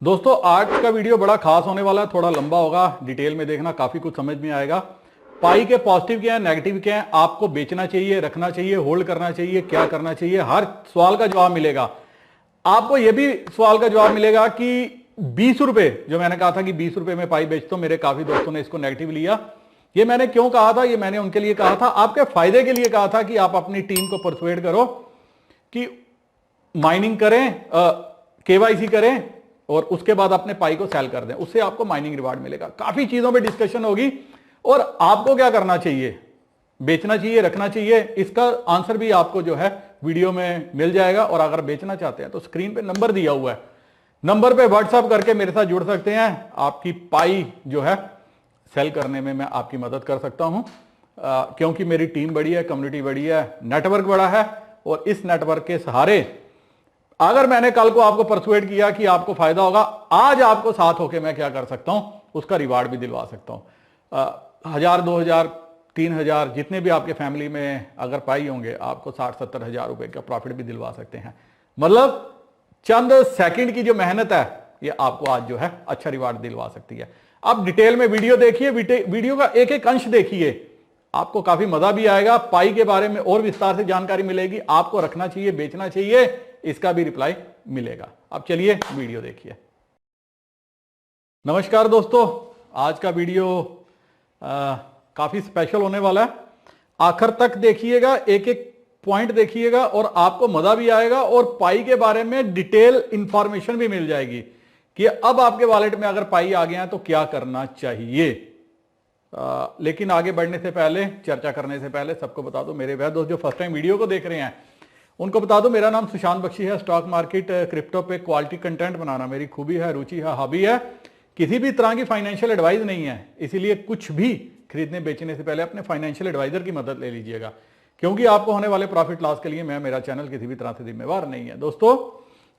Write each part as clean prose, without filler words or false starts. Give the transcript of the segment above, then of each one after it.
दोस्तों आज का वीडियो बड़ा खास होने वाला है, थोड़ा लंबा होगा, डिटेल में देखना, काफी कुछ समझ में आएगा। पाई के पॉजिटिव क्या है, नेगेटिव क्या है, आपको बेचना चाहिए, रखना चाहिए, होल्ड करना चाहिए, क्या करना चाहिए, हर सवाल का जवाब मिलेगा। आपको यह भी सवाल का जवाब मिलेगा कि 20 रुपए जो मैंने कहा था कि 20 रुपए में पाई बेचता हूं, मेरे काफी दोस्तों ने इसको नेगेटिव लिया। ये मैंने क्यों कहा था, ये मैंने उनके लिए कहा था, आपके फायदे के लिए कहा था कि आप अपनी टीम को परसुएड करो कि माइनिंग करें, केवाईसी करें और उसके बाद अपने पाई को सेल कर दें, उससे आपको माइनिंग रिवार्ड मिलेगा। काफी चीजों पे डिस्कशन होगी और आपको क्या करना चाहिए, बेचना चाहिए, रखना चाहिए, इसका आंसर भी आपको जो है वीडियो में मिल जाएगा। और अगर बेचना चाहते हैं तो स्क्रीन पे नंबर दिया हुआ है, नंबर पे व्हाट्सएप करके मेरे साथ जुड़ सकते हैं। आपकी पाई जो है सेल करने में मैं आपकी मदद कर सकता हूं, क्योंकि मेरी टीम बड़ी है, कम्युनिटी बड़ी है, नेटवर्क बड़ा है। और इस नेटवर्क के सहारे अगर मैंने कल को आपको परसुएड किया कि आपको फायदा होगा, आज आपको साथ होकर मैं क्या कर सकता हूं, उसका रिवार्ड भी दिलवा सकता हूं। 1000, 2000, 3000 जितने भी आपके फैमिली में अगर पाई होंगे, आपको 60-70 हजार रुपए का प्रॉफिट भी दिलवा सकते हैं। मतलब चंद सेकंड की जो मेहनत है, ये आपको आज जो है अच्छा रिवार्ड दिलवा सकती है। अब डिटेल में वीडियो देखिए, वीडियो का एक एक अंश देखिए, आपको काफी मजा भी आएगा। पाई के बारे में और विस्तार से जानकारी मिलेगी, आपको रखना चाहिए, बेचना चाहिए, इसका भी रिप्लाई मिलेगा। अब चलिए वीडियो देखिए। नमस्कार दोस्तों, आज का वीडियो काफी स्पेशल होने वाला है। आखिर तक देखिएगा, एक एक पॉइंट देखिएगा और आपको मजा भी आएगा और पाई के बारे में डिटेल इंफॉर्मेशन भी मिल जाएगी कि अब आपके वॉलेट में अगर पाई आ गया है तो क्या करना चाहिए। लेकिन आगे बढ़ने से पहले, चर्चा करने से पहले सबको बता दो, मेरे वह दोस्त जो फर्स्ट टाइम वीडियो को देख रहे हैं उनको बता दो, मेरा नाम सुशांत बख्शी है। स्टॉक मार्केट, क्रिप्टो पे क्वालिटी कंटेंट बनाना मेरी खूबी है, रुचि है, हॉबी है। किसी भी तरह की फाइनेंशियल एडवाइस नहीं है, इसीलिए कुछ भी खरीदने बेचने से पहले अपने फाइनेंशियल एडवाइजर की मदद ले लीजिएगा, क्योंकि आपको होने वाले प्रॉफिट लॉस के लिए मेरा चैनल किसी भी तरह से जिम्मेवार नहीं है। दोस्तों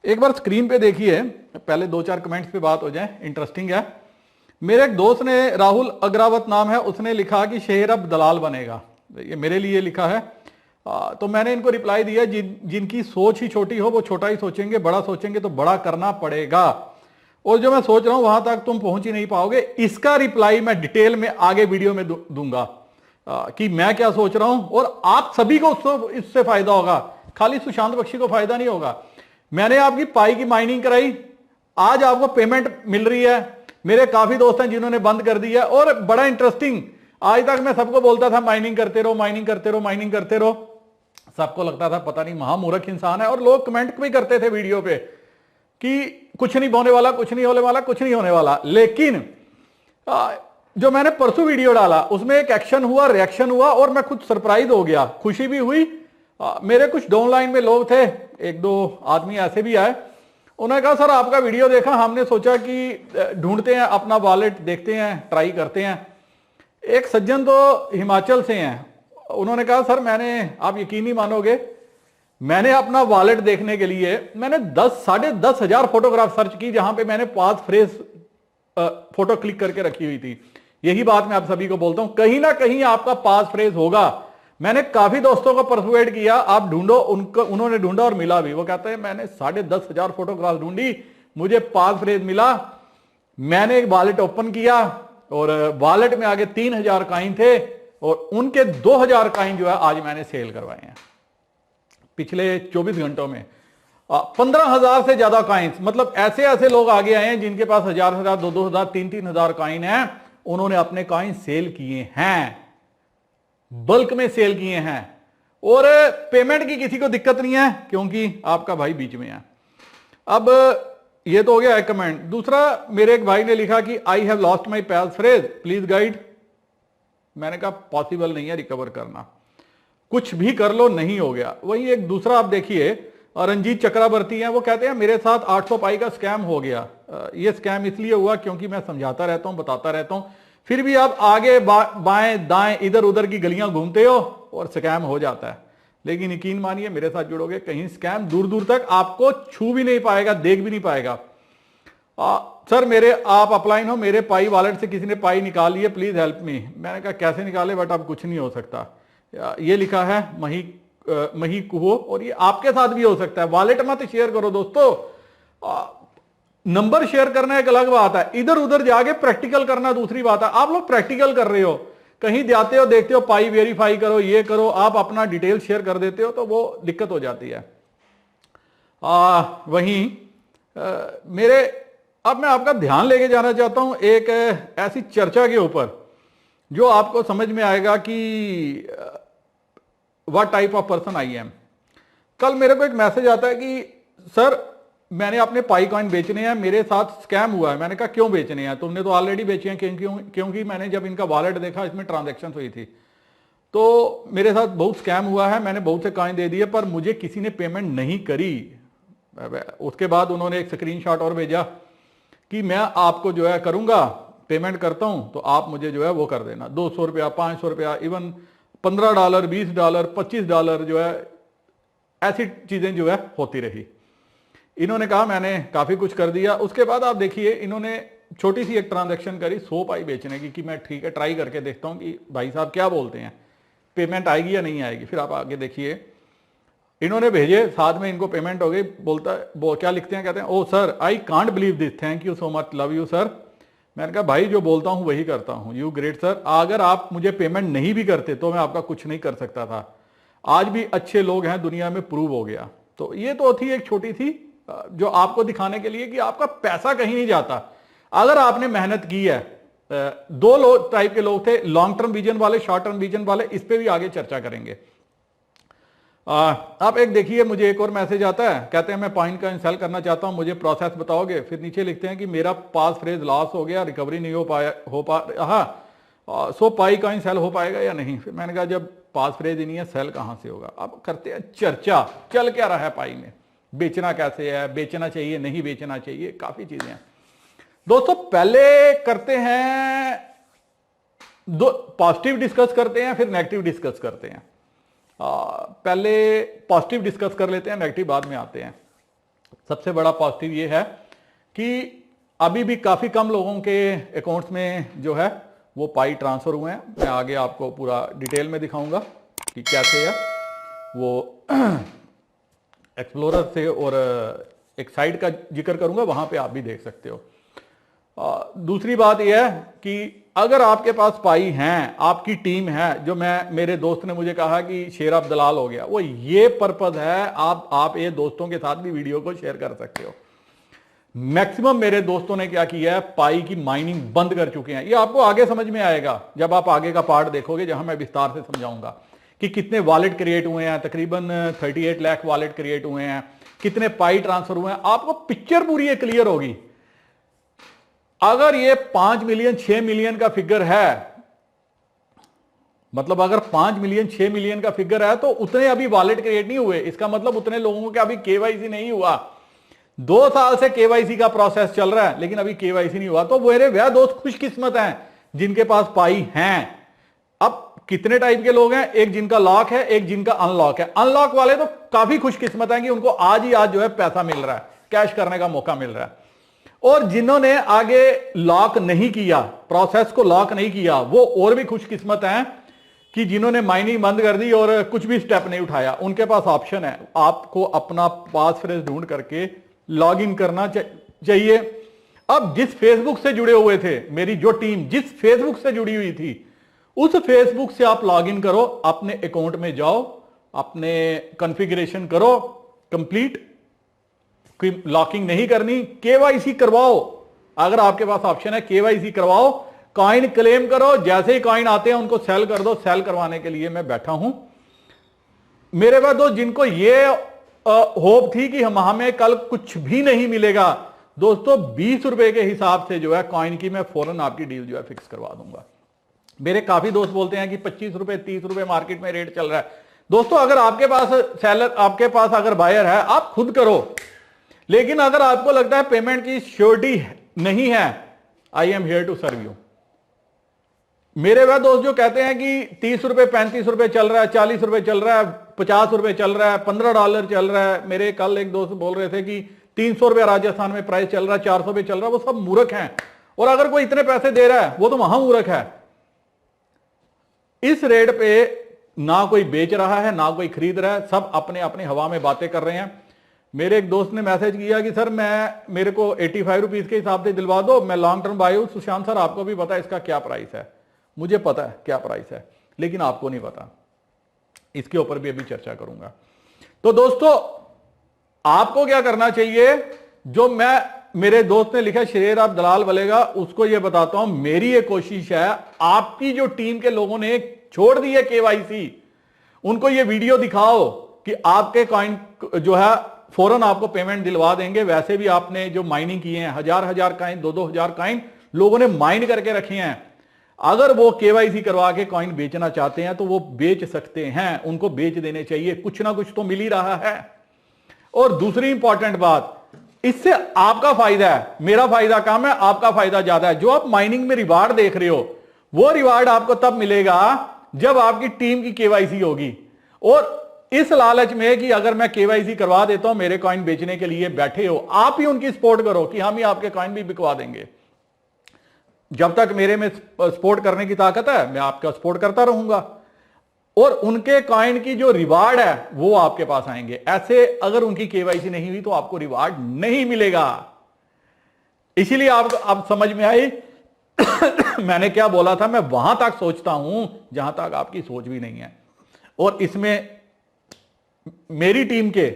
एक बार स्क्रीन पे देखिए, पहले 2-4 कमेंट्स पे बात हो जाए, इंटरेस्टिंग है। मेरे एक दोस्त ने, राहुल अग्रावत नाम है, उसने लिखा कि शेयर अब दलाल बनेगा, ये मेरे लिए लिखा है। तो मैंने इनको रिप्लाई दिया, जिनकी सोच ही छोटी हो वो छोटा ही सोचेंगे, बड़ा सोचेंगे तो बड़ा करना पड़ेगा। और जो मैं सोच रहा हूं वहां तक तुम पहुंच ही नहीं पाओगे। इसका रिप्लाई मैं डिटेल में आगे वीडियो में दूंगा कि मैं क्या सोच रहा हूं और आप सभी को इससे फायदा होगा, खाली सुशांत बख्शी को फायदा नहीं होगा। मैंने आपकी पाई की माइनिंग कराई, आज आपको पेमेंट मिल रही है। मेरे काफी दोस्त हैं जिन्होंने बंद कर दिया। और बड़ा इंटरेस्टिंग, आज तक मैं सबको बोलता था माइनिंग करते रहो, माइनिंग करते रहो, माइनिंग करते रहो। सबको लगता था पता नहीं महामूर्ख इंसान है, और लोग कमेंट भी करते थे वीडियो पे कि कुछ नहीं होने वाला, कुछ नहीं होने वाला, कुछ नहीं होने वाला। लेकिन जो मैंने परसों वीडियो डाला उसमें एक एक्शन हुआ, रिएक्शन हुआ और मैं खुद सरप्राइज हो गया, खुशी भी हुई। मेरे कुछ डाउनलाइन में लोग थे, 1-2 आदमी ऐसे भी आए, उन्होंने कहा सर आपका वीडियो देखा, हमने सोचा कि ढूंढते हैं अपना वॉलेट, देखते हैं, ट्राई करते हैं। एक सज्जन तो हिमाचल से हैं, उन्होंने कहा सर आप यकीन नहीं मानोगे, मैंने अपना वॉलेट देखने के लिए मैंने 10-10.5 हजार फोटोग्राफ सर्च की, जहां पे मैंने पास फ्रेज फोटो क्लिक करके रखी हुई थी। यही बात मैं आप सभी को बोलता हूं, कहीं ना कहीं आपका पास फ्रेज होगा। मैंने काफी दोस्तों को परसुएड किया, आप ढूंढो, उन्होंने ढूंढा और मिला भी। वो कहते हैं मैंने 10.5 हजार फोटोग्राफ ढूंढी, मुझे पास फ्रेज मिला। मैंने एक वॉलेट ओपन किया और वॉलेट में आगे 3000 कॉइन थे और उनके 2000 कॉइन जो है आज मैंने सेल करवाए हैं पिछले 24 घंटों में। 15,000 से ज्यादा कॉइन्स, मतलब ऐसे ऐसे लोग आगे आए हैं जिनके पास 1000, 2,000, 3,000 कॉइन है, उन्होंने अपने कॉइन सेल किए हैं, बल्क में सेल किए हैं। और पेमेंट की किसी को दिक्कत नहीं है, क्योंकि आपका भाई बीच में है। अब ये तो हो गया एक कमेंट। दूसरा, मेरे एक भाई ने लिखा कि I have lost my pass phrase, please guide. मैंने कहा पॉसिबल नहीं है रिकवर करना, कुछ भी कर लो, नहीं हो गया। वही एक दूसरा आप देखिए, रंजीत चक्रवर्ती हैं, वो कहते हैं मेरे साथ 800 पाई का स्कैम हो गया। ये स्कैम इसलिए हुआ क्योंकि मैं समझाता रहता हूं, बताता रहता हूं, फिर भी आप आगे बाएं दाएं इधर उधर की गलियां घूमते हो और स्कैम हो जाता है। लेकिन यकीन मानिए, मेरे साथ जुड़ोगे, कहीं स्कैम दूर दूर तक आपको छू भी नहीं पाएगा, देख भी नहीं पाएगा। सर आप अपलाइन हो, मेरे पाई वॉलेट से किसी ने पाई निकाल ली है, प्लीज हेल्प मी। मैंने कहा कैसे निकाले, बट अब कुछ नहीं हो सकता। ये लिखा है मही कुहो, और ये आपके साथ भी हो सकता है। वॉलेट मत शेयर करो दोस्तों, नंबर शेयर करना एक अलग बात है, इधर उधर जाके प्रैक्टिकल करना दूसरी बात है। आप लोग प्रैक्टिकल कर रहे हो, कहीं जाते हो देखते हो पाई वेरीफाई करो, ये करो, आप अपना डिटेल शेयर कर देते हो तो वो दिक्कत हो जाती है। वहीं मेरे अब मैं आपका ध्यान लेके जाना चाहता हूं एक ऐसी चर्चा के ऊपर जो आपको समझ में आएगा कि what type of person I am. कल मेरे को एक मैसेज आता है कि सर मैंने अपने पाई कॉइन बेचने हैं, मेरे साथ स्कैम हुआ है। मैंने कहा क्यों बेचने हैं? तुमने तो ऑलरेडी बेचे हैं। क्योंकि मैंने जब इनका वॉलेट देखा इसमें ट्रांजैक्शन हुई थी, तो मेरे साथ बहुत स्कैम हुआ है, मैंने बहुत से कॉइन दे दिए पर मुझे किसी ने पेमेंट नहीं करी। उसके बाद उन्होंने एक स्क्रीनशॉट और भेजा कि मैं आपको जो है करूंगा, पेमेंट करता हूं तो आप मुझे जो है वो कर देना, 200 रुपया, 500 रुपया, इवन $15, $20, $25 जो है, ऐसी चीजें जो है होती रही। इन्होंने कहा मैंने काफी कुछ कर दिया। उसके बाद आप देखिए इन्होंने छोटी सी एक ट्रांजैक्शन करी 100 पाई बेचने की कि मैं ठीक है ट्राई करके देखता हूं कि भाई साहब क्या बोलते हैं, पेमेंट आएगी या नहीं आएगी। फिर आप आगे देखिए इन्होंने भेजे, साथ में इनको पेमेंट हो गई। बोलता वो क्या लिखते हैं, कहते हैं oh sir I can't believe this, thank you so much, love you sir. मैंने कहा भाई जो बोलता हूं वही करता हूं, यू ग्रेट सर। अगर आप मुझे पेमेंट नहीं भी करते तो मैं आपका कुछ नहीं कर सकता था। आज भी अच्छे लोग हैं दुनिया में, प्रूव हो गया। तो ये तो थी एक छोटी थी जो आपको दिखाने के लिए कि आपका पैसा कहीं नहीं जाता अगर आपने मेहनत की है। दो लोग टाइप के लोग थे, लॉन्ग टर्म विजन वाले, शॉर्ट टर्म विजन वाले, इस पे भी आगे चर्चा करेंगे। आप एक देखिए, मुझे एक और मैसेज आता है, कहते हैं मैं पॉइंट का सेल करना चाहता हूं, मुझे प्रोसेस बताओगे। फिर नीचे लिखते हैं कि मेरा पास फ्रेज लॉस हो गया, रिकवरी नहीं हो पा रहा, सो पाई कॉइन सेल हो पाएगा या नहीं। फिर मैंने कहा जब पास फ्रेज ही नहीं है सेल कहां से होगा। अब करते हैं चर्चा, चल क्या रहा है पाई में, बेचना कैसे है, बेचना चाहिए नहीं बेचना चाहिए, काफी चीजें हैं दोस्तों। पहले करते हैं दो पॉजिटिव डिस्कस करते हैं, फिर नेगेटिव डिस्कस करते हैं। पहले पॉजिटिव डिस्कस कर लेते हैं, नेगेटिव बाद में आते हैं। सबसे बड़ा पॉजिटिव ये है कि अभी भी काफी कम लोगों के अकाउंट्स में जो है वो पाई ट्रांसफर हुए हैं। मैं आगे आपको पूरा डिटेल में दिखाऊंगा कि कैसे है वो एक्सप्लोरर से, और एक साइट का जिक्र करूंगा, वहां पे आप भी देख सकते हो। दूसरी बात यह है कि अगर आपके पास पाई हैं, आपकी टीम है, जो मेरे दोस्त ने मुझे कहा कि शेर ऑफ दलाल हो गया, वो ये पर्पज है। आप ये दोस्तों के साथ भी वीडियो को शेयर कर सकते हो। मैक्सिमम मेरे दोस्तों ने क्या किया है, पाई की माइनिंग बंद कर चुके हैं। ये आपको आगे समझ में आएगा जब आप आगे का पार्ट देखोगे, जहां मैं विस्तार से समझाऊंगा कि कितने वॉलेट क्रिएट हुए हैं। तकरीबन 38 लाख वॉलेट क्रिएट हुए हैं, कितने पाई ट्रांसफर हुए हैं, आपको पिक्चर पूरी क्लियर होगी। अगर ये 5 मिलियन 6 मिलियन का फिगर है, मतलब अगर 5 मिलियन 6 मिलियन का फिगर है तो उतने अभी वॉलेट क्रिएट नहीं हुए, इसका मतलब उतने लोगों का अभी केवाईसी नहीं हुआ। 2 साल से केवाईसी का प्रोसेस चल रहा है लेकिन अभी केवाईसी नहीं हुआ। तो मेरे वह दोस्त खुशकिस्मत हैं जिनके पास पाई हैं। अब कितने टाइप के लोग हैं, एक जिनका लॉक है, एक जिनका अनलॉक है। अनलॉक वाले तो काफी खुशकिस्मत हैं कि उनको आज ही आज जो है पैसा मिल रहा है, कैश करने का मौका मिल रहा है। और जिन्होंने आगे लॉक नहीं किया, प्रोसेस को लॉक नहीं किया, वो और भी खुशकिस्मत हैं कि जिन्होंने माइनिंग बंद कर दी और कुछ भी स्टेप नहीं उठाया। उनके पास ऑप्शन है, आपको अपना पास फ्रेज ढूंढ करके लॉग इन करना चाहिए। अब जिस फेसबुक से जुड़े हुए थे, मेरी जो टीम जिस फेसबुक से जुड़ी हुई थी, उस फेसबुक से आप लॉग इन करो, अपने अकाउंट में जाओ, अपने कॉन्फ़िगरेशन करो कंप्लीट। लॉकिंग नहीं करनी, केवाईसी करवाओ। अगर आपके पास ऑप्शन है केवाईसी करवाओ, कॉइन क्लेम करो, जैसे ही कॉइन आते हैं उनको सेल कर दो। सेल करवाने के लिए मैं बैठा हूं। मेरे बाद दोस्त जिनको ये होप थी कि हमें कल कुछ भी नहीं मिलेगा, दोस्तों 20 रुपए के हिसाब से जो है कॉइन की मैं फौरन आपकी डील जो है फिक्स करवा दूंगा। मेरे काफी दोस्त बोलते हैं कि 25 रुपए 30 रुपए मार्केट में रेट चल रहा है। दोस्तों अगर आपके पास सेलर, आपके पास अगर बायर है, आप खुद करो। लेकिन अगर आपको लगता है पेमेंट की श्योरिटी नहीं है, I am here to serve you. मेरे वह दोस्त जो कहते हैं कि 30 रुपए 35 रुपए चल रहा है, 40 रुपए चल रहा है, 50 रुपए चल रहा है, $15 चल रहा है। मेरे कल एक दोस्त बोल रहे थे कि 300 रुपए राजस्थान में प्राइस चल रहा है, 400 रुपए चल रहा है। वो सब मूर्ख हैं, और अगर कोई इतने पैसे दे रहा है वो तो महामूर्ख है। इस रेट पे ना कोई बेच रहा है ना कोई खरीद रहा है, सब अपने अपने हवा में बातें कर रहे हैं। मेरे एक दोस्त ने मैसेज किया कि सर मेरे को 85 रुपीज के हिसाब से दिलवा दो, मैं लॉन्ग टर्म बाय हूं। सुशांत सर आपको भी पता है इसका क्या प्राइस है, मुझे पता है क्या प्राइस है, लेकिन आपको नहीं पता। इसके ऊपर भी अभी चर्चा करूंगा। तो दोस्तों आपको क्या करना चाहिए, जो मेरे दोस्त ने लिखा शेर आप दलाल बलेगा, उसको यह बताता हूं। मेरी ये कोशिश है, आपकी जो टीम के लोगों ने छोड़ दी है केवाईसी, उनको ये वीडियो दिखाओ कि आपके कॉइन जो है फौरन आपको पेमेंट दिलवा देंगे। वैसे भी आपने जो माइनिंग किए हैं, हजार हजार कॉइन, 2-2 हजार कॉइन लोगों ने माइन करके रखे हैं। अगर वो केवाईसी करवा के कॉइन बेचना चाहते हैं तो वो बेच सकते हैं, उनको बेच देने चाहिए, कुछ ना कुछ तो मिल ही रहा है। और दूसरी इंपॉर्टेंट बात, इससे आपका फायदा है, मेरा फायदा कम है, आपका फायदा ज्यादा है। जो आप माइनिंग में रिवार्ड देख रहे हो, वो रिवार्ड आपको तब मिलेगा जब आपकी टीम की केवाईसी होगी। और इस लालच में कि अगर मैं केवाईसी करवा देता हूं, मेरे कॉइन बेचने के लिए बैठे हो, आप ही उनकी सपोर्ट करो कि हम ही आपके कॉइन भी बिकवा देंगे। जब तक मेरे में सपोर्ट करने की ताकत है, मैं आपका सपोर्ट करता रहूंगा, और उनके कॉइन की जो रिवार्ड है वो आपके पास आएंगे। ऐसे अगर उनकी केवाईसी नहीं हुई तो आपको रिवार्ड नहीं मिलेगा। इसीलिए आप समझ में आई मैंने क्या बोला था। मैं वहां तक सोचता हूं जहां तक आपकी सोच भी नहीं है। और इसमें मेरी टीम के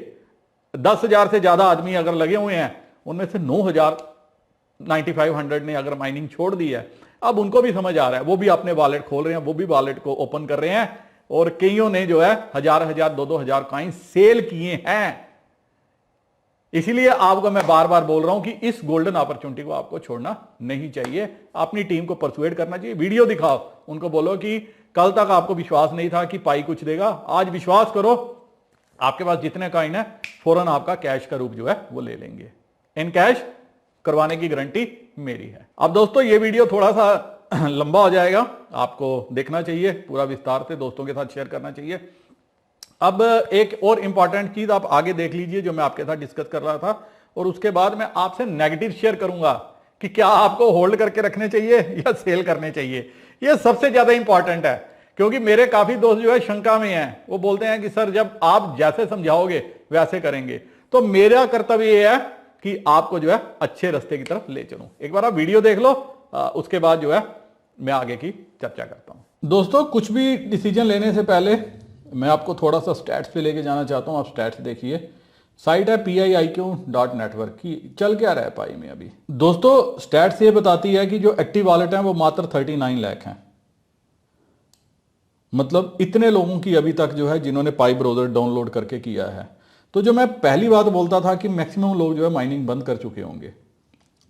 10,000 से ज्यादा आदमी अगर लगे हुए हैं, उनमें से 9,500 ने अगर माइनिंग छोड़ दी है, अब उनको भी समझ आ रहा है, वो भी अपने वॉलेट खोल रहे हैं, वो भी वॉलेट को ओपन कर रहे हैं, और कईयों ने जो है 1,000 2-2 हजार कॉइन सेल किए हैं। इसीलिए आपको मैं बार बार बोल रहा हूं कि इस गोल्डन अपॉर्चुनिटी को आपको छोड़ना नहीं चाहिए। अपनी टीम को परसुएड करना चाहिए, वीडियो दिखाओ, उनको बोलो कि कल तक आपको विश्वास नहीं था कि पाई कुछ देगा, आज विश्वास करो, आपके पास जितने कॉइन है फौरन आपका कैश का रूप जो है वो ले लेंगे। इन कैश करवाने की गारंटी मेरी है। अब दोस्तों ये वीडियो थोड़ा सा लंबा हो जाएगा, आपको देखना चाहिए पूरा विस्तार से, दोस्तों के साथ शेयर करना चाहिए। अब एक और इंपॉर्टेंट चीज आप आगे देख लीजिए जो मैं आपके साथ डिस्कस कर रहा था, और उसके बाद मैं आपसे नेगेटिव शेयर करूंगा कि क्या आपको होल्ड करके रखने चाहिए या सेल करने चाहिए। यह सबसे ज्यादा इंपॉर्टेंट है, क्योंकि मेरे काफी दोस्त जो है शंका में हैं। वो बोलते हैं कि सर जब आप जैसे समझाओगे वैसे करेंगे। तो मेरा कर्तव्य यह है कि आपको जो है अच्छे रास्ते की तरफ ले चलूं। एक बार आप वीडियो देख लो, उसके बाद जो है मैं आगे की चर्चा करता हूं। दोस्तों कुछ भी डिसीजन लेने से पहले मैं आपको थोड़ा सा स्टैट्स पे लेके जाना चाहता हूं। आप स्टैट्स देखिए, साइट है piiq.network की। चल क्या रहा है पाई में अभी दोस्तों, स्टैट्स ये बताती है कि जो एक्टिव वॉलेट है वो मात्र 39 लाख हैं। मतलब इतने लोगों की अभी तक जो है जिन्होंने पाई ब्राउजर डाउनलोड करके किया है। तो जो मैं पहली बात बोलता था कि मैक्सिमम लोग जो है माइनिंग बंद कर चुके होंगे।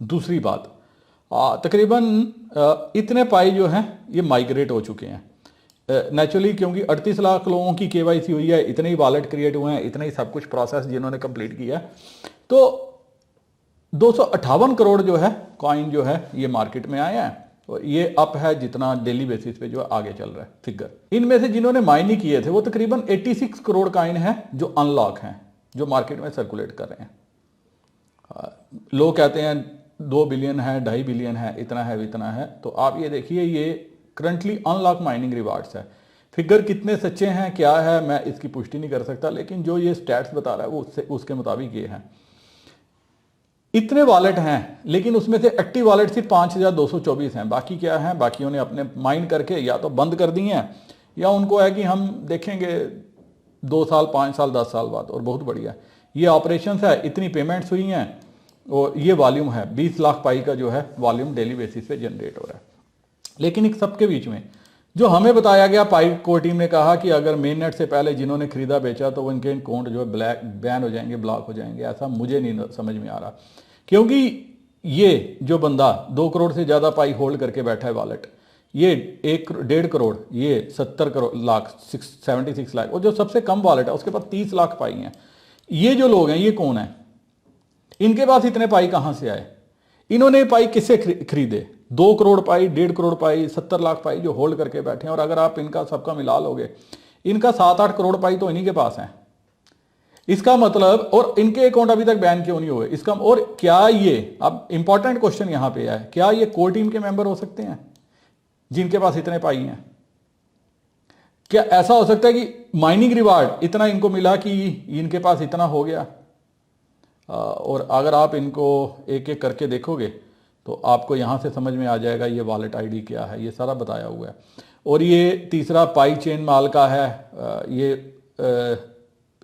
दूसरी बात, तकरीबन इतने पाई जो हैं ये माइग्रेट हो चुके हैं नेचुरली, क्योंकि 38 लाख लोगों की केवाईसी हुई है, इतने ही वॉलेट क्रिएट हुए हैं, इतने ही सब कुछ प्रोसेस जिन्होंने कंप्लीट किया है। तो 258 करोड़ जो है कॉइन जो है ये मार्केट में आए हैं, और ये अप है जितना डेली बेसिस पे जो आगे चल रहा है फिगर। इनमें से जिन्होंने माइनिंग किए थे वो तकरीबन 86 करोड़ कॉइन है जो अनलॉक हैं, जो मार्केट में सर्कुलेट कर रहे हैं। लोग कहते हैं 2 बिलियन है, 2.5 बिलियन है, इतना है, इतना है। तो आप ये देखिए, ये करंटली अनलॉक माइनिंग रिवार्ड्स है। फिगर कितने सच्चे हैं क्या है मैं इसकी पुष्टि नहीं कर सकता, लेकिन जो ये स्टैट्स बता रहा है वो उसके मुताबिक ये है। इतने वॉलेट हैं, लेकिन उसमें से एक्टिव वॉलेट सिर्फ 5,224 हैं। बाकी क्या है, बाकियों ने अपने माइंड करके या तो बंद कर दी हैं, या उनको है कि हम देखेंगे 2 साल 5 साल 10 साल बाद। और बहुत बढ़िया ये ऑपरेशंस है, इतनी पेमेंट्स हुई हैं, और ये वॉल्यूम है 20 लाख पाई का जो है वॉल्यूम डेली बेसिस पे जनरेट हो रहा है। लेकिन एक सबके बीच में जो हमें बताया गया, पाई कोर टीम ने कहा कि अगर मेन नेट से पहले जिन्होंने खरीदा बेचा तो उनके अकाउंट जो है बैन हो जाएंगे, ब्लॉक हो जाएंगे। ऐसा मुझे नहीं समझ में आ रहा, क्योंकि ये जो बंदा 2 करोड़ से ज़्यादा पाई होल्ड करके बैठा है वॉलेट, ये 1.5 करोड़, ये 70 लाख 76 लाख, और जो सबसे कम वॉलेट है उसके पास 30 लाख पाई हैं। ये जो लोग हैं ये कौन है, इनके पास इतने पाई कहाँ से आए? इन्होंने पाई किससे खरीदे? 2 करोड़ पाई, 1.5 करोड़ पाई, 70 लाख पाई जो होल्ड करके बैठे हैं। और अगर आप इनका सबका मिला लोगे, इनका 7-8 करोड़ पाई तो इन्हीं के पास है। इसका मतलब, और इनके अकाउंट अभी तक बैन क्यों नहीं हुए इसका, और क्या ये, अब इंपॉर्टेंट क्वेश्चन यहां पे है, क्या ये कोर टीम के मेंबर हो सकते हैं जिनके पास इतने पाई हैं? क्या ऐसा हो सकता है कि माइनिंग रिवार्ड इतना इनको मिला कि इनके पास इतना हो गया? और अगर आप इनको एक एक करके देखोगे तो आपको यहाँ से समझ में आ जाएगा ये वॉलेट आईडी क्या है, ये सारा बताया हुआ है। और ये तीसरा पाई चेन माल का है, ये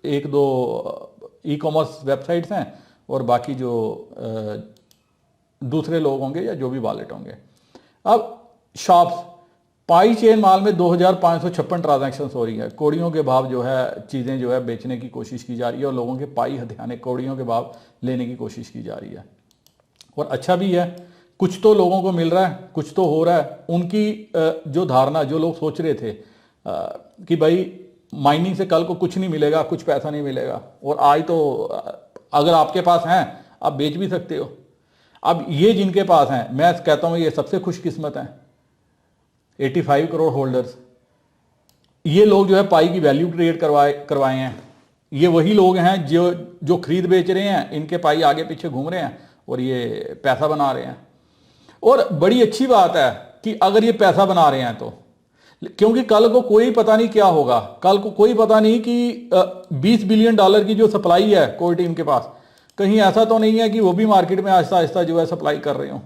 एक दो ई कॉमर्स वेबसाइट्स हैं और बाकी जो दूसरे लोग होंगे या जो भी वॉलेट होंगे। अब शॉप्स, पाई चेन माल में 2556 ट्रांजैक्शंस हो रही है। कौड़ियों के भाव जो है चीज़ें जो है बेचने की कोशिश की जा रही है और लोगों के पाई हथियाने कौड़ियों के भाव लेने की कोशिश की जा रही है। और अच्छा भी है, कुछ तो लोगों को मिल रहा है, कुछ तो हो रहा है। उनकी जो धारणा, जो लोग सोच रहे थे कि भाई माइनिंग से कल को कुछ नहीं मिलेगा, कुछ पैसा नहीं मिलेगा, और आज तो अगर आपके पास हैं आप बेच भी सकते हो। अब ये जिनके पास हैं, मैं कहता हूँ ये सबसे खुशकिस्मत हैं। 85 करोड़ होल्डर्स, ये लोग जो है पाई की वैल्यू क्रिएट करवाए हैं। ये वही लोग हैं जो खरीद बेच रहे हैं, इनके पाई आगे पीछे घूम रहे हैं और ये पैसा बना रहे हैं। और बड़ी अच्छी बात है कि अगर ये पैसा बना रहे हैं तो, क्योंकि कल को कोई पता नहीं क्या होगा, कल को कोई पता नहीं कि $20 बिलियन की जो सप्लाई है कोर टीम के पास, कहीं ऐसा तो नहीं है कि वो भी मार्केट में आहिस्ता आहिस्ता जो है सप्लाई कर रहे हो,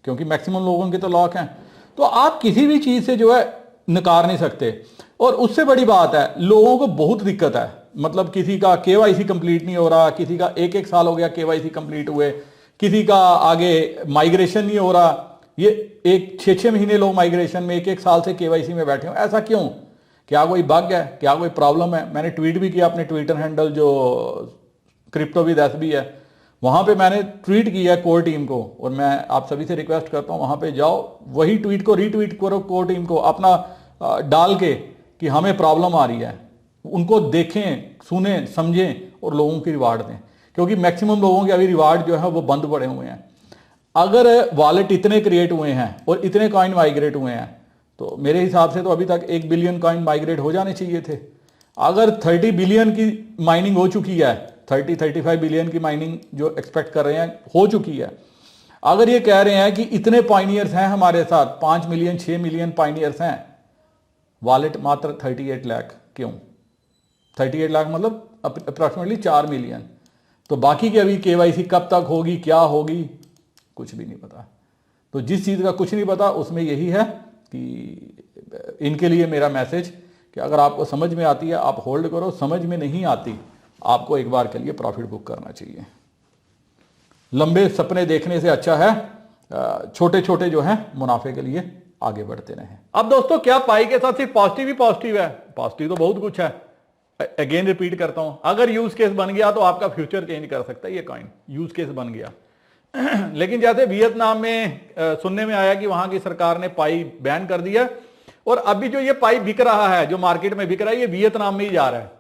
क्योंकि मैक्सिमम लोगों के तो लॉक हैं। तो आप किसी भी चीज़ से जो है नकार नहीं सकते। और उससे बड़ी बात है, लोगों को बहुत दिक्कत है, मतलब किसी का KYC कंप्लीट नहीं हो रहा, किसी का एक साल हो गया KYC कंप्लीट हुए, किसी का आगे माइग्रेशन नहीं हो रहा। ये 6 महीने लोग माइग्रेशन में, एक साल से KYC में बैठे हो। ऐसा क्यों? क्या कोई बग है? क्या कोई प्रॉब्लम है? मैंने ट्वीट भी किया अपने ट्विटर हैंडल जो क्रिप्टो विद एसबी है, वहां पे मैंने ट्वीट किया कोर टीम को, और मैं आप सभी से रिक्वेस्ट करता हूं वहां पे जाओ, वही ट्वीट को रीट्वीट करो, कोर टीम को अपना डाल के कि हमें प्रॉब्लम आ रही है। उनको देखें, सुने, समझें और लोगों की रिवार्ड दें, क्योंकि मैक्सिमम लोगों के अभी रिवार्ड जो है वो बंद पड़े हुए हैं। अगर वॉलेट इतने क्रिएट हुए हैं और इतने कॉइन माइग्रेट हुए हैं तो मेरे हिसाब से तो अभी तक 1 बिलियन कॉइन माइग्रेट हो जाने चाहिए थे। अगर 30 बिलियन की माइनिंग हो चुकी है, 30-35 बिलियन की माइनिंग जो एक्सपेक्ट कर रहे हैं हो चुकी है, अगर ये कह रहे हैं कि इतने पाइनियर्स हैं हमारे साथ, 5 मिलियन 6 मिलियन पाइनियर्स हैं, वॉलेट मात्र 38 लाख, क्यों 38 लाख मतलब अप्रॉक्सीमेटली 4 मिलियन। तो बाकी की अभी KYC कब तक होगी, क्या होगी, कुछ भी नहीं पता। तो जिस चीज़ का कुछ नहीं पता उसमें यही है कि इनके लिए मेरा मैसेज कि अगर आपको समझ में आती है आप होल्ड करो, समझ में नहीं आती आपको एक बार के लिए प्रॉफिट बुक करना चाहिए। लंबे सपने देखने से अच्छा है छोटे छोटे जो हैं मुनाफे के लिए आगे बढ़ते रहें। अब दोस्तों, क्या पाई के साथ सिर्फ पॉजिटिव ही पॉजिटिव है? पॉजिटिव तो बहुत कुछ है। अगेन रिपीट करता हूं, अगर यूज केस बन गया तो आपका फ्यूचर चेंज कर सकता है ये कॉइन, यूज केस बन गया। लेकिन जैसे वियतनाम में सुनने में आया कि वहां की सरकार ने पाई बैन कर दिया, और अभी जो ये पाई बिक रहा है, जो मार्केट में बिक रहा है, ये वियतनाम में ही जा रहा है।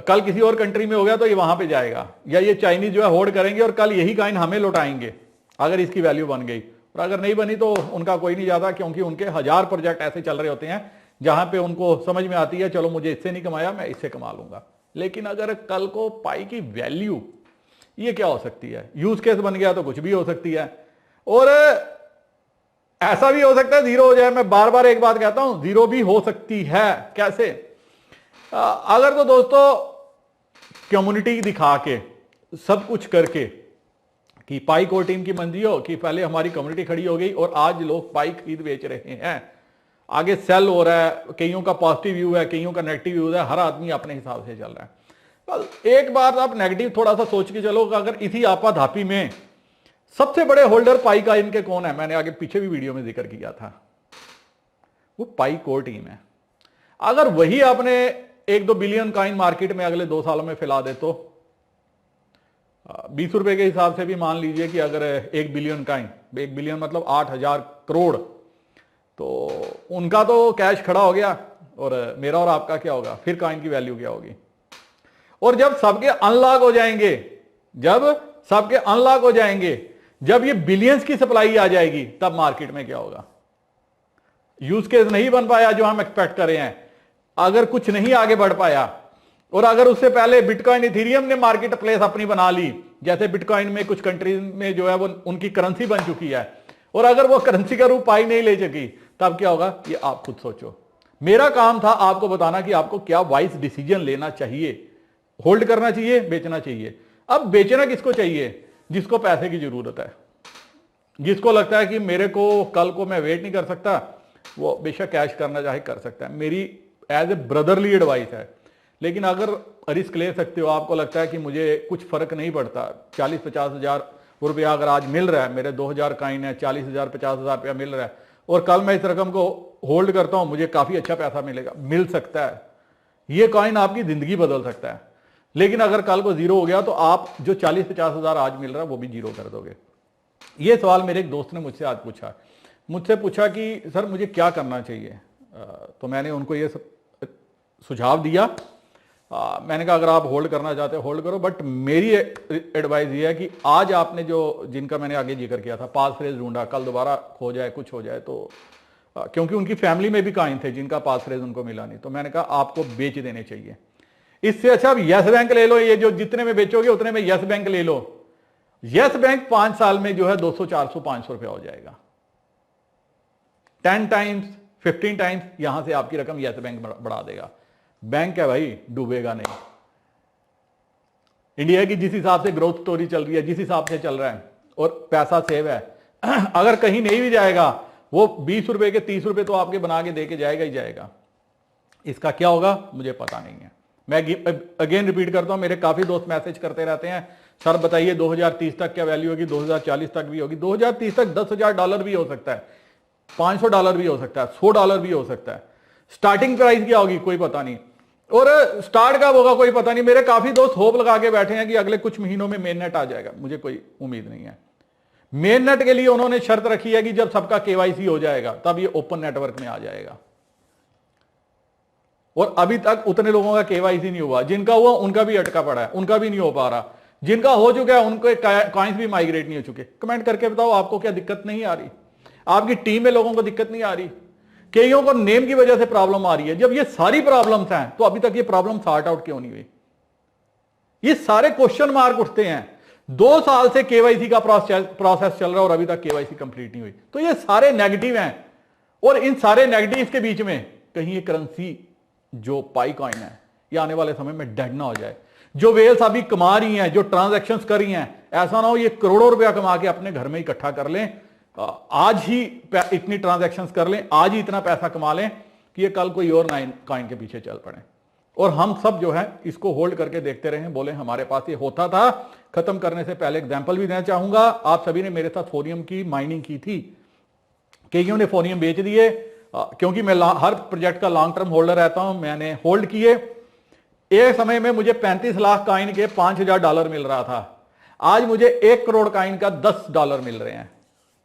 कल किसी और कंट्री में हो गया तो ये वहां पे जाएगा, या ये चाइनीज जो है होल्ड करेंगे और कल यही कॉइन हमें लौटाएंगे अगर इसकी वैल्यू बन गई। और अगर नहीं बनी तो उनका कोई नहीं जाता, क्योंकि उनके 1000 प्रोजेक्ट ऐसे चल रहे होते हैं जहां पे उनको समझ में आती है चलो मुझे इससे नहीं कमाया, मैं इससे कमा लूंगा। लेकिन अगर कल को पाई की वैल्यू, ये क्या हो सकती है, यूज केस बन गया तो कुछ भी हो सकती है, और ऐसा भी हो सकता है जीरो हो जाए। मैं बार बार एक बात कहता हूं, जीरो भी हो सकती है। कैसे? अगर तो दोस्तों कम्युनिटी दिखा के, सब कुछ करके कि पाई कोर टीम की मंजी हो कि पहले हमारी कम्युनिटी खड़ी हो गई और आज लोग पाई खरीद बेच रहे हैं, आगे सेल हो रहा है, कईयों का पॉजिटिव व्यू है, कईयों का नेगेटिव व्यू है, हर आदमी अपने हिसाब से चल रहा है। एक बार आप नेगेटिव थोड़ा सा सोच के चलो, अगर इसी आपाधापी में सबसे बड़े होल्डर पाई का इनके कौन है, मैंने आगे पीछे भी वीडियो में जिक्र किया था, वो पाई कोर टीम है। अगर वही आपने 1-2 बिलियन कॉइन मार्केट में अगले 2 सालों में फैला दे तो 20 रुपए के हिसाब से भी मान लीजिए कि अगर 1 बिलियन कॉइन, 1 बिलियन मतलब 8000 करोड़, तो उनका तो कैश खड़ा हो गया, और मेरा और आपका क्या होगा, फिर कॉइन की वैल्यू क्या होगी। और जब सबके अनलॉक हो जाएंगे, जब ये बिलियंस की सप्लाई आ जाएगी, तब मार्केट में क्या होगा। यूज केस नहीं बन पाया जो हम एक्सपेक्ट कर रहे हैं, अगर कुछ नहीं आगे बढ़ पाया, और अगर उससे पहले बिटकॉइन इथेरियम ने मार्केट प्लेस अपनी बना ली, जैसे बिटकॉइन में कुछ कंट्रीज में जो है वो उनकी करेंसी बन चुकी है, और अगर वो करेंसी का रूप पाई नहीं ले सकी, तब क्या होगा ये आप खुद सोचो। मेरा काम था आपको बताना कि आपको क्या वाइज डिसीजन लेना चाहिए, होल्ड करना चाहिए, बेचना चाहिए। अब बेचना किसको चाहिए? जिसको पैसे की जरूरत है, जिसको लगता है कि मेरे को कल को मैं वेट नहीं कर सकता, वो बेशक कैश करना चाहे कर सकता है। मेरी एज ए ब्रदरली एडवाइस है। लेकिन अगर रिस्क ले सकते हो, आपको लगता है कि मुझे कुछ फर्क नहीं पड़ता, 40-50 हज़ार रुपया अगर आज मिल रहा है, मेरे 2000 कॉइन है, 40,000 50,000 रुपया मिल रहा है, और कल मैं इस रकम को होल्ड करता हूं, मुझे काफी अच्छा पैसा मिलेगा, मिल सकता है। ये कॉइन आपकी जिंदगी बदल सकता है। लेकिन अगर कल को जीरो हो गया तो आप जो 40-50 हज़ार आज मिल रहा है वो भी जीरो कर दोगे। ये सवाल मेरे एक दोस्त ने मुझसे आज पूछा कि सर मुझे क्या करना चाहिए। तो मैंने उनको ये सुझाव दिया। मैंने कहा अगर आप होल्ड करना चाहते हो होल्ड करो, बट मेरी एडवाइस ये है कि आज आपने जो जिनका मैंने आगे जिक्र किया था, पास फ्रेज ढूंढा, कल दोबारा खो जाए, कुछ हो जाए तो क्योंकि उनकी फैमिली में भी कॉइन थे जिनका पास फ्रेज उनको मिला नहीं, तो मैंने कहा आपको बेच देने चाहिए। इससे अच्छा आप यस बैंक ले लो, ये जो जितने में बेचोगे उतने में यस बैंक ले लो। यस बैंक 5 साल में जो है 200 400 500 रुपया हो जाएगा, 10 टाइम्स 15 टाइम्स यहां से आपकी रकम यस बैंक बढ़ा देगा। बैंक है भाई, डूबेगा नहीं। इंडिया की जिस हिसाब से ग्रोथ स्टोरी चल रही है, जिस हिसाब से चल रहा है, और पैसा सेव है, अगर कहीं नहीं भी जाएगा वो 20 रुपए के 30 रुपए तो आपके बना के दे के जाएगा ही जाएगा। इसका क्या होगा मुझे पता नहीं है। मैं अगेन रिपीट करता हूं, मेरे काफी दोस्त मैसेज करते रहते हैं, सर बताइए 2030 तक क्या वैल्यू होगी, 2040 तक भी होगी। 2030 तक $10,000 भी हो सकता है, $500 भी हो सकता है, $100 भी हो सकता है। स्टार्टिंग प्राइस क्या होगी कोई पता नहीं, और स्टार्ट कब होगा कोई पता नहीं। मेरे काफी दोस्त होप लगा के बैठे हैं कि अगले कुछ महीनों में मेन नेट आ जाएगा, मुझे कोई उम्मीद नहीं है। मेन नेट के लिए उन्होंने शर्त रखी है कि जब सबका केवाईसी हो जाएगा तब ये ओपन नेटवर्क में आ जाएगा, और अभी तक उतने लोगों का केवाईसी नहीं हुआ। जिनका हुआ उनका भी अटका पड़ा है, उनका भी नहीं हो पा रहा। जिनका हो चुका है उनके कॉइन्स भी माइग्रेट नहीं हो चुके। कमेंट करके बताओ आपको क्या दिक्कत नहीं आ रही, आपकी टीम में लोगों को दिक्कत नहीं आ रही, कईयों को नेम की वजह से प्रॉब्लम आ रही है। जब ये सारी प्रॉब्लम्स हैं तो अभी तक ये प्रॉब्लम सॉर्ट आउट क्यों नहीं हुई? ये सारे क्वेश्चन मार्क उठते हैं। 2 साल से केवाईसी का प्रोसेस चल रहा है और अभी तक केवाईसी कंप्लीट नहीं हुई, तो ये सारे नेगेटिव हैं। और इन सारे नेगेटिव के बीच में कहीं ये करेंसी जो पाई कॉइन है ये आने वाले समय में डेड ना हो जाए। जो वेल्स अभी कमा रही हैं, जो ट्रांजैक्शंस कर रही हैं, ऐसा ना हो ये करोड़ों रुपया कमा के अपने घर में इकट्ठा कर लें, आज ही इतनी ट्रांजैक्शंस कर लें, आज ही इतना पैसा कमा लें कि ये कल कोई और कॉइन के पीछे चल पड़े। और हम सब जो है इसको होल्ड करके देखते रहे, बोले हमारे पास ये होता था। खत्म करने से पहले एग्जांपल भी देना चाहूंगा, आप सभी ने मेरे साथ फोनियम की माइनिंग की थी, कईयों ने फोनियम बेच दिए, क्योंकि मैं हर प्रोजेक्ट का लॉन्ग टर्म होल्डर रहता हूं। मैंने होल्ड किए, एक समय में मुझे 35 लाख कॉइन के $5,000 मिल रहा था, आज मुझे 1 करोड़ कॉइन का $10 मिल रहे हैं।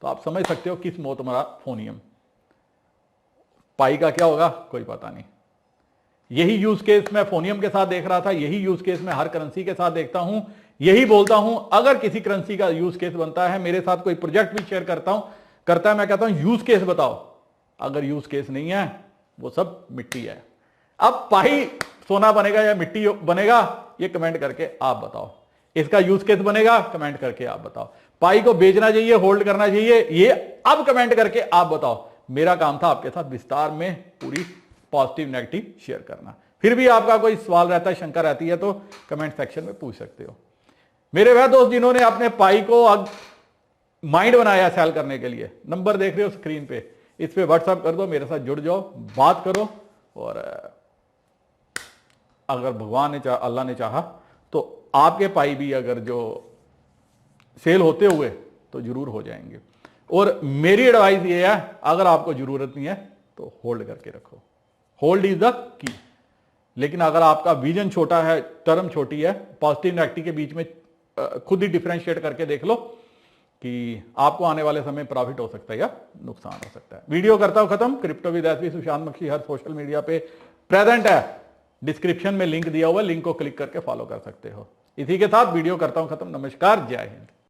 तो आप समझ सकते हो किस मौत मरा फोनियम। पाई का क्या होगा कोई पता नहीं। यही यूज केस मैं फोनियम के साथ देख रहा था, यही यूज केस मैं हर करेंसी के साथ देखता हूं, यही बोलता हूं। अगर किसी करेंसी का यूज केस बनता है, मेरे साथ कोई प्रोजेक्ट भी शेयर करता है, मैं कहता हूं यूज केस बताओ। अगर यूज केस नहीं है वो सब मिट्टी है। अब पाई सोना बनेगा या मिट्टी बनेगा ये कमेंट करके आप बताओ। इसका यूज केस बनेगा कमेंट करके आप बताओ। पाई को बेचना चाहिए, होल्ड करना चाहिए, ये अब कमेंट करके आप बताओ। मेरा काम था आपके साथ विस्तार में पूरी पॉजिटिव नेगेटिव शेयर करना। फिर भी आपका कोई सवाल रहता है, शंका रहती है, तो कमेंट सेक्शन में पूछ सकते हो। मेरे वह दोस्त जिन्होंने अपने पाई को अब माइंड बनाया सेल करने के लिए, नंबर देख रहे हो स्क्रीन पे, इस पे व्हाट्सएप कर दो, मेरे साथ जुड़ जाओ, बात करो, और अगर भगवान ने अल्लाह ने चाहा तो आपके पाई भी अगर जो सेल होते हुए तो जरूर हो जाएंगे। और मेरी एडवाइस ये है, अगर आपको जरूरत नहीं है तो होल्ड करके रखो, होल्ड इज द की। लेकिन अगर आपका विजन छोटा है, टर्म छोटी है, पॉजिटिव नेगेटिव के बीच में खुद ही डिफरेंशिएट करके देख लो कि आपको आने वाले समय प्रॉफिट हो सकता है या नुकसान हो सकता है। वीडियो करता हूं खत्म। क्रिप्टो विद एसवी सुशांत मक्खी हर सोशल मीडिया पे प्रेजेंट है, डिस्क्रिप्शन में लिंक दिया हुआ, लिंक को क्लिक करके फॉलो कर सकते हो। इसी के साथ वीडियो करता हूं खत्म। नमस्कार, जय हिंद।